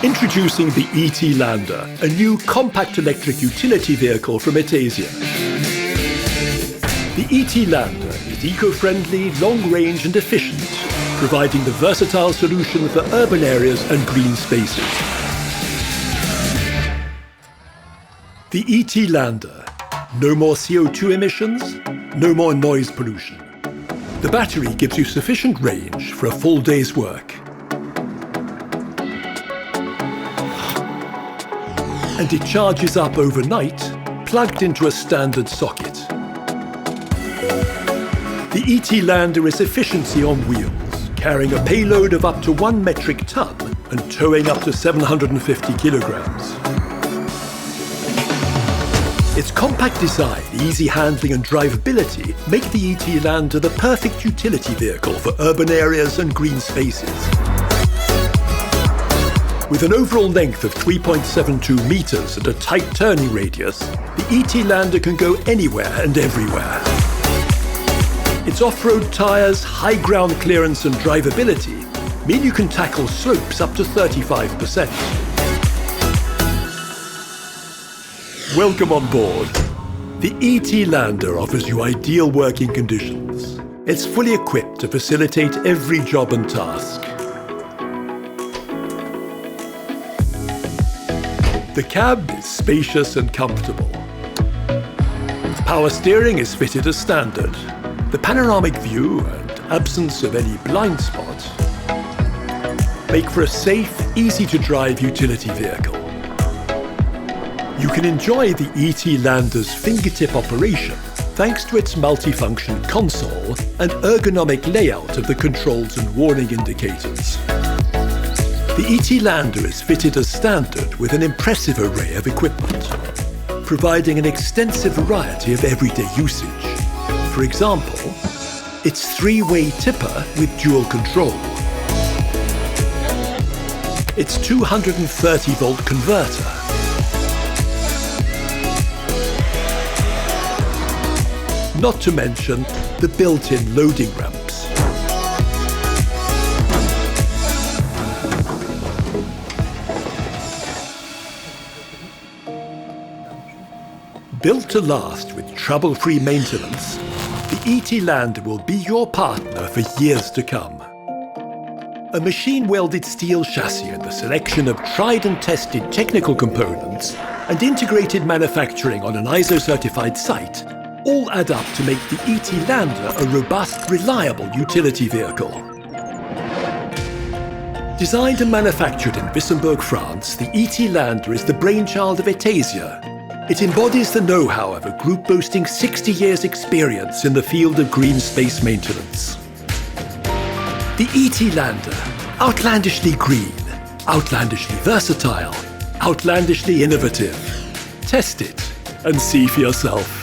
Introducing the ET Lander, a new compact electric utility vehicle from Etesia. The ET Lander is eco-friendly, long-range and efficient, providing the versatile solution for urban areas and green spaces. The ET Lander. No more CO2 emissions, no more noise pollution. The battery gives you sufficient range for a full day's work. And it charges up overnight, plugged into a standard socket. The ET Lander is efficiency on wheels, carrying a payload of up to 1 metric ton and towing up to 750 kilograms. Its compact design, easy handling and drivability make the ET Lander the perfect utility vehicle for urban areas and green spaces. With an overall length of 3.72 meters and a tight turning radius, the ET Lander can go anywhere and everywhere. Its off-road tires, high ground clearance and drivability mean you can tackle slopes up to 35%. Welcome on board. The ET Lander offers you ideal working conditions. It's fully equipped to facilitate every job and task. The cab is spacious and comfortable. Power steering is fitted as standard. The panoramic view and absence of any blind spot make for a safe, easy-to-drive utility vehicle. You can enjoy the ET Lander's fingertip operation thanks to its multifunction console and ergonomic layout of the controls and warning indicators. The ET Lander is fitted as standard with an impressive array of equipment, providing an extensive variety of everyday usage. For example, its 3-way tipper with dual control, its 230-volt converter, not to mention the built-in loading ramps. Built to last with trouble-free maintenance, the ET Lander will be your partner for years to come. A machine-welded steel chassis and the selection of tried and tested technical components and integrated manufacturing on an ISO-certified site all add up to make the ET Lander a robust, reliable utility vehicle. Designed and manufactured in Wissembourg, France, the ET Lander is the brainchild of Etesia. It embodies the know-how of a group boasting 60 years' experience in the field of green space maintenance. The ET Lander, outlandishly green, outlandishly versatile, outlandishly innovative. Test it and see for yourself.